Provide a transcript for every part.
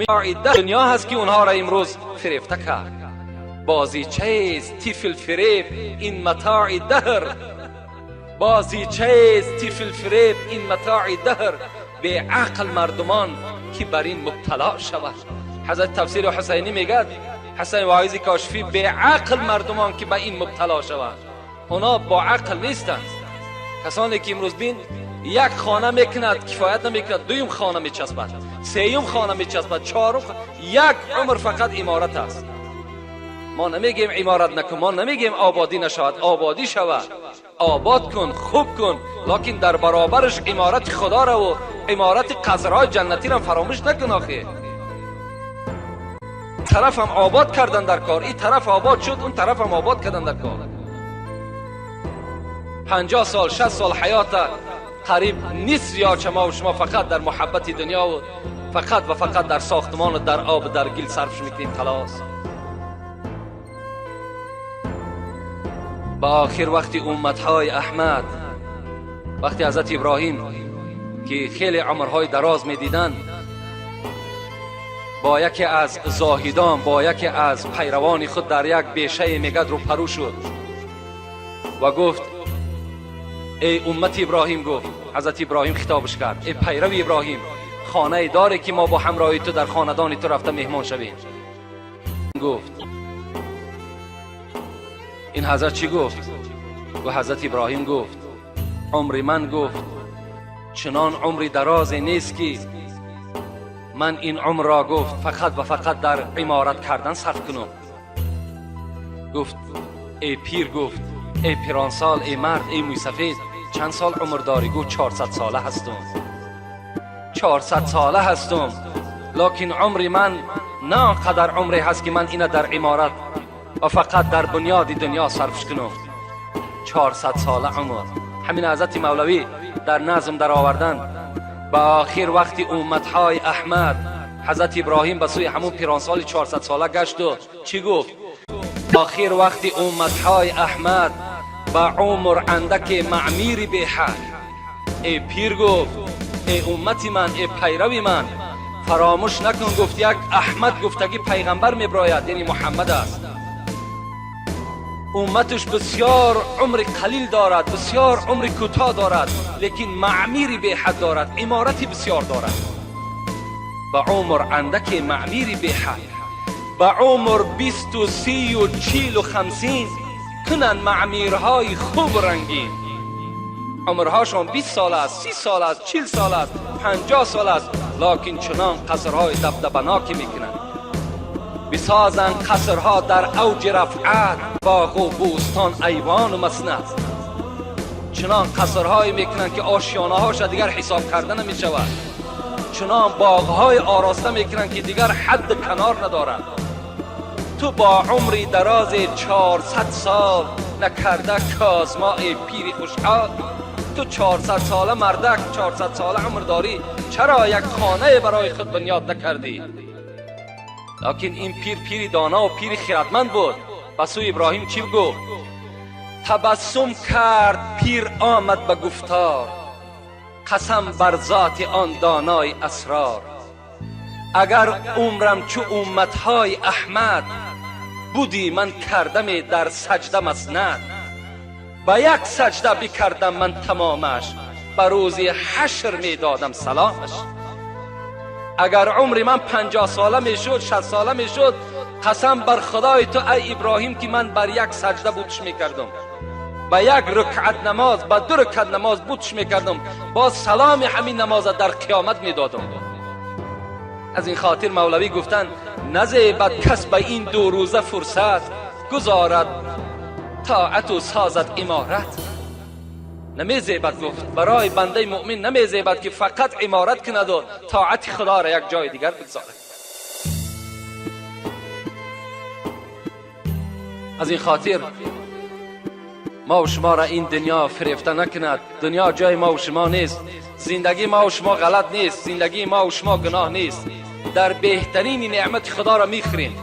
همین دنیا هست که اونها را امروز فریفته کرد. بازیچه طیف الفریب این متاع دهر، بازیچه طیف الفریب این متاع دهر. به عقل مردمان که بر این مبتلا شود. حضرت تفسیر حسینی میگه، حسین واعظی کاشفی، به عقل مردمان که به این مبتلا شود. اونا با عقل نیستند. کسانی که امروز بین یک خانه میکند کفایت نمیکند، دویم خانه میچسبد، سیوم خانه میچسبد، چهارم یک عمر فقط امارت است. ما نمیگیم امارت نکن، ما نمیگیم آبادی نشود، آبادی شود، آباد کن، خوب کن، لکن در برابرش امارت خدا را و امارت قصرهای جنتی را فراموش نکن. آخه طرف هم آباد کردن در کار، این طرف آباد شد، اون طرف هم آباد کردن در کار. 50 سال 60 سال حیات قریب نیست یا ما و شما فقط در محبت دنیا و فقط و فقط در ساختمان و در آب و در گل صرفش میکنیم. خلاص با آخر وقتی امتهای احمد، وقتی حضرت ابراهیم که خیلی عمرهای دراز میدیدن، با یکی از زاهدان، با یکی از پیروان خود در یک بیشه میگد رو پرو شد و گفت ای امت ابراهیم، گفت حضرت ابراهیم خطابش کرد، ای پیرو ابراهیم، خانه داره که ما با همراهی تو در خاندان تو رفته مهمان شویم. گفت این حضرت چی گفت؟ و حضرت ابراهیم گفت عمر من، گفت چنان عمری درازی نیست که من این عمر را، گفت فقط و فقط در عمارت کردن صرف کنم. گفت ای پیر، گفت ای پیرانسال، ای مرد، ای موی سفید، چند سال عمر داری؟ گفت 400 ساله هستم، 400 ساله هستم، لکن عمر من نه قدر عمری هست که من اینا در عمارت و فقط در بنیاد دنیا صرفش کنم. 400 ساله عمر. همین حضرت مولوی در نظم در آوردن، با آخر وقتی امتهای احمد، حضرت ابراهیم به سوی همون پیرانسال 400 ساله گشت و چی گفت؟ آخر وقتی امتهای احمد با عمر اندک معمیر به حد، ای پیر، گفت ای امتی من، ای پیروی من، فراموش نکن، گفت یک احمد گفتگی پیغمبر میبراید، یعنی محمد است. امتش بسیار عمر قلیل دارد، بسیار عمر کوتاه دارد، لیکن معمیری به حد دارد، عمارتی بسیار دارد. با عمر اندک معمیری به حد، با عمر 20 و 30 و 40 و 50 کنن معمیرهای خوب رنگین. عمرهاشون 20 سال است، 30 سال است، 40 سال است، 50 سال است، لکن چنان قصرهای دبدبناکی میکنن. بسازن قصرها در اوج رفعت، باغ و بوستان، ایوان و مسند. چنان قصرهای میکنن که آشیانه هاش دیگر حساب کردن نمیشود. چنان باغهای آراسته میکنن که دیگر حد کنار ندارند. تو با عمری دراز 400 سال نکرده کازما، ای پیری خوشحال، تو 400 ساله مردک، 400 ساله عمر داری، چرا یک خانه برای خود بنیاد نکردی؟ لکن این پیری دانا و پیری خردمند بود. پس ابراهیم چی گفت؟ تبسم کرد پیر آمد به گفتار، قسم بر ذات آن دانای اسرار. اگر عمرم چو امتهای احمد، بودی من کردم در سجده مسند. با یک سجده بکردم من تمامش، بر روز حشر می دادم سلامش. اگر عمر من 50 ساله می شد، 60 ساله می شد، قسم بر خدای تو ای ابراهیم که من بر یک سجده بودش می کردم، با یک رکعت نماز، با 2 رکعت نماز بودش می کردم، با سلام همین نماز در قیامت می دادم. از این خاطر مولوی گفتن نزیبد کس به این 2 روزه فرصت، گذارد طاعت و سازد امارت. نمیزیبد، گفت برای بنده مؤمن نمیزیبد که فقط امارت کند و طاعت خدا را یک جای دیگر بگذارد. از این خاطر ما و شما را این دنیا فریفته نکند. دنیا جای ما و شما نیست، زندگی ما و شما غلط نیست، زندگی ما و شما گناه نیست. در بهترین نعمت خدا را میخوریم،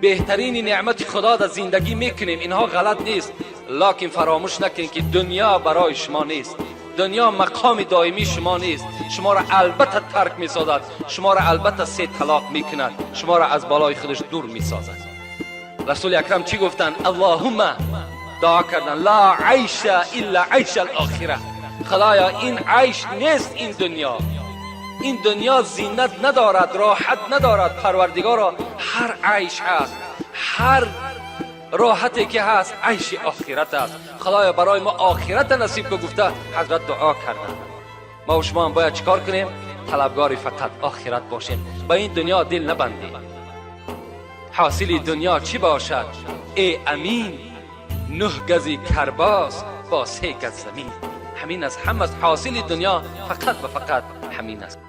بهترین نعمت خدا در زندگی میکنیم، اینها غلط نیست. لکن فراموش نکنید که دنیا برای شما نیست، دنیا مقام دائمی شما نیست. شما را البته ترک می سازد، شما را البته 3 طلاق می کند، شما را از بالای خودش دور می سازد. رسول اکرم چی گفتن؟ اللهم، دعا کردن، لا عیش الا عیش الاخره. خدایا این عیش نیست این دنیا. این دنیا زینت ندارد، راحت ندارد. پروردگارا هر عیش هست، هر راحتی که هست عیش آخرت است. خدایا برای ما آخرت نصیب که گفته حضرت دعا کردن. ما و شما هم باید چیکار کنیم؟ طلبگاری فقط آخرت باشیم، با این دنیا دل نبندیم. حاصل دنیا چی باشد؟ ای امین 9 گزی کرباس با 3 گز زمین. همین از حاصل دنیا، فقط و فقط همین است.